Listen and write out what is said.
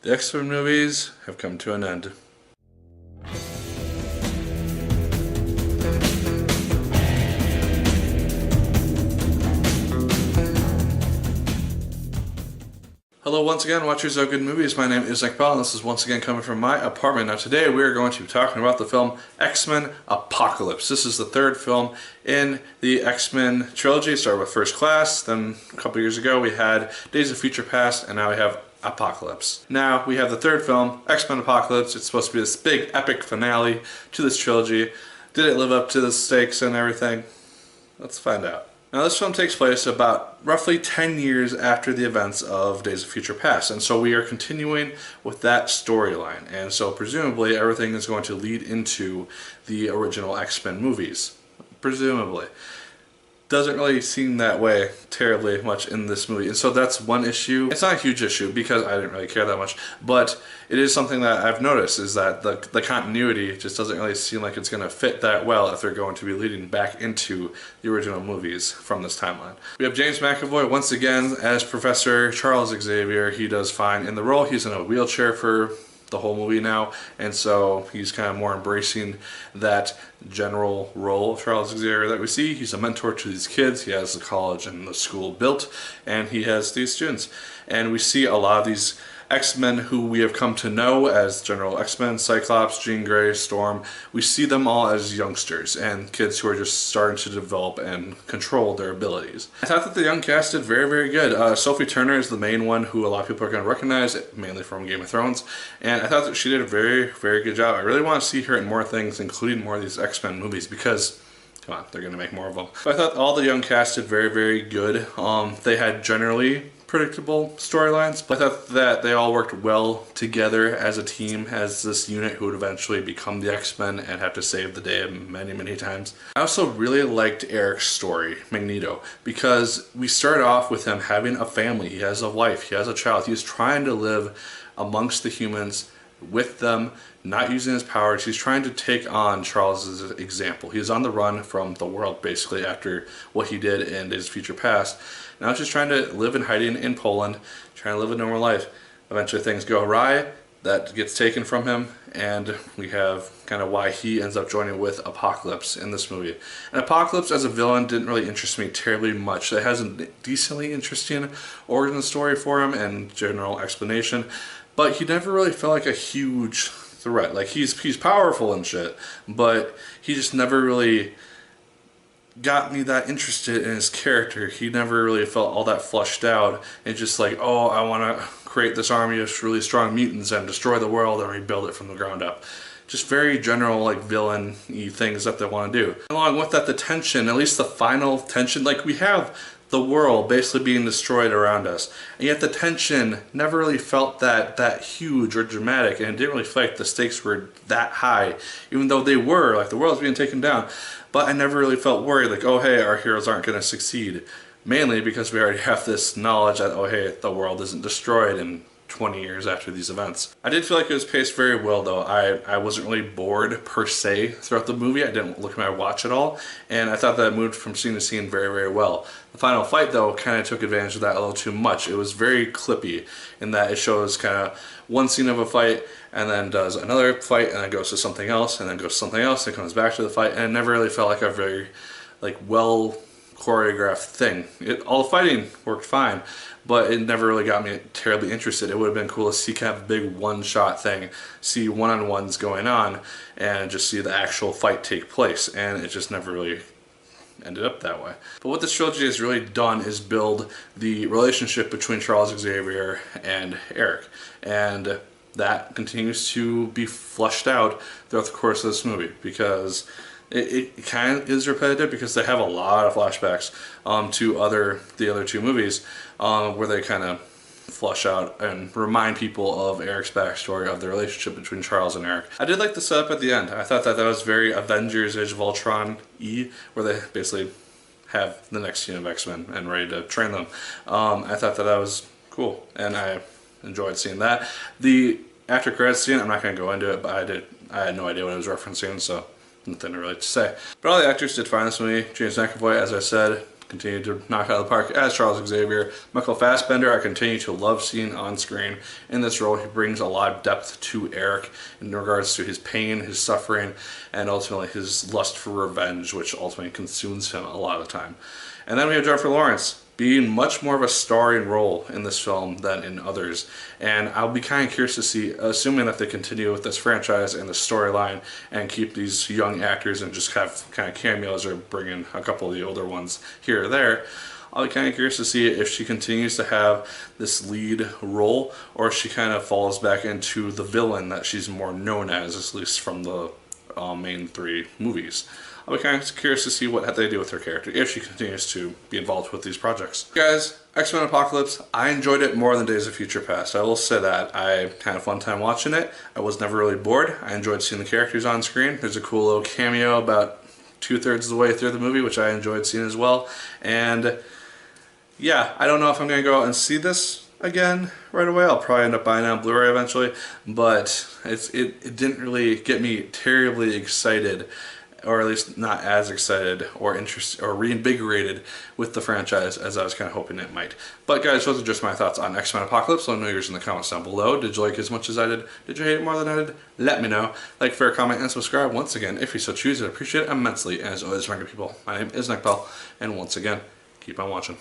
The X-Men movies have come to an end. Hello once again, watchers of good movies. My name is Nick Pell, and this is once again coming from my apartment. Now today we are going to be talking about the film X-Men Apocalypse. This is the third film in the X-Men trilogy. It started with First Class, then a couple years ago we had Days of Future Past, and now we have Apocalypse. Now we have the third film, X-Men Apocalypse. It's supposed to be this big epic finale to this trilogy. Did it live up to the stakes and everything? Let's find out. Now this film takes place about roughly 10 years after the events of Days of Future Past, and so we are continuing with that storyline, and so presumably everything is going to lead into the original X-Men movies. Presumably. Doesn't really seem that way terribly much in this movie, and so that's one issue. It's not a huge issue because I didn't really care that much, but it is something that I've noticed, is that the continuity just doesn't really seem like it's going to fit that well if they're going to be leading back into the original movies from this timeline. We have James McAvoy once again as Professor Charles Xavier. He does fine in the role. He's in a wheelchair for the whole movie now, and so he's kind of more embracing that general role of Charles Xavier that we see. He's a mentor to these kids. He has the college and the school built, and he has these students, and we see a lot of these X-Men who we have come to know as General X-Men, Cyclops, Jean Grey, Storm. We see them all as youngsters and kids who are just starting to develop and control their abilities. I thought that the young cast did very, very good. Sophie Turner is the main one who a lot of people are going to recognize, mainly from Game of Thrones, and I thought that she did a very, very good job. I really want to see her in more things, including more of these X-Men movies, because come on, they're going to make more of them. But I thought all the young cast did very, very good. They had generally predictable storylines, but I thought that they all worked well together as a team, as this unit who would eventually become the X-Men and have to save the day many, many times. I also really liked Eric's story, Magneto, because we start off with him having a family. He has a wife, he has a child. He's trying to live amongst the humans, with them, not using his powers. He's trying to take on Charles's example. He's on the run from the world, basically, after what he did in Days of Future Past. Now he's just trying to live in hiding in Poland, trying to live a normal life. Eventually things go awry, that gets taken from him, and we have kind of why he ends up joining with Apocalypse in this movie. And Apocalypse as a villain didn't really interest me terribly much. It has a decently interesting origin story for him and general explanation, but he never really felt like a huge threat. Like, he's powerful and shit, but he just never really got me that interested in his character. He never really felt all that fleshed out and just like, oh, I want to create this army of really strong mutants and destroy the world and rebuild it from the ground up. Just very general, like, villain-y things that they want to do. Along with that, the tension, at least the final tension, like, we have the world basically being destroyed around us, and yet the tension never really felt that huge or dramatic, and it didn't really feel like the stakes were that high, even though they were, like, the world's being taken down. But I never really felt worried, like, oh hey, our heroes aren't going to succeed, mainly because we already have this knowledge that, oh hey, the world isn't destroyed in 20 years after these events. I did feel like it was paced very well, though. I wasn't really bored per se throughout the movie. I didn't look at my watch at all, and I thought that it moved from scene to scene very, very well. The final fight, though, kind of took advantage of that a little too much. It was very clippy in that it shows kind of one scene of a fight and then does another fight and then goes to something else and then goes to something else and comes back to the fight, and it never really felt like a very well choreographed thing. All the fighting worked fine, but it never really got me terribly interested. It would have been cool to see kind of a big one-shot thing, see one-on-ones going on, and just see the actual fight take place, and it just never really ended up that way. But what this trilogy has really done is build the relationship between Charles Xavier and Eric, and that continues to be fleshed out throughout the course of this movie, because it kind of is repetitive, because they have a lot of flashbacks to the other two movies where they kind of flush out and remind people of Eric's backstory, of the relationship between Charles and Eric. I did like the setup at the end. I thought that was very Avengers Age of Ultron-y, where they basically have the next team of X-Men and ready to train them. I thought that was cool, and I enjoyed seeing that. The after credits scene, I'm not going to go into it, but I had no idea what it was referencing, so nothing really to say. But all the actors did fine in this movie. James McAvoy, as I said, continue to knock out of the park as Charles Xavier. Michael Fassbender, I continue to love seeing on screen in this role. He brings a lot of depth to Eric in regards to his pain, his suffering, and ultimately his lust for revenge, which ultimately consumes him a lot of the time. And then we have Jennifer Lawrence being much more of a starring role in this film than in others. And I'll be kind of curious to see, assuming that they continue with this franchise and the storyline and keep these young actors and just have kind of cameos or bring in a couple of the older ones here or there, I'll be kind of curious to see if she continues to have this lead role or if she kind of falls back into the villain that she's more known as, at least from the main 3 movies. I'll be kind of curious to see what they do with her character if she continues to be involved with these projects. Guys, X-Men Apocalypse, I enjoyed it more than Days of Future Past. I will say that. I had a fun time watching it. I was never really bored. I enjoyed seeing the characters on screen. There's a cool little cameo about 2/3 of the way through the movie, which I enjoyed seeing as well. And yeah, I don't know if I'm going to go out and see this again right away. I'll probably end up buying it on Blu-ray eventually, but it didn't really get me terribly excited, or at least not as excited or interested or reinvigorated with the franchise as I was kind of hoping it might. But guys, those are just my thoughts on X-Men Apocalypse. Let me know yours in the comments down below. Did you like it as much as I did? Did you hate it more than I did? Let me know. Like, fair, comment, and subscribe once again if you so choose. I'd appreciate it immensely. And as always, my good people, my name is Nick Pell, and once again, keep on watching.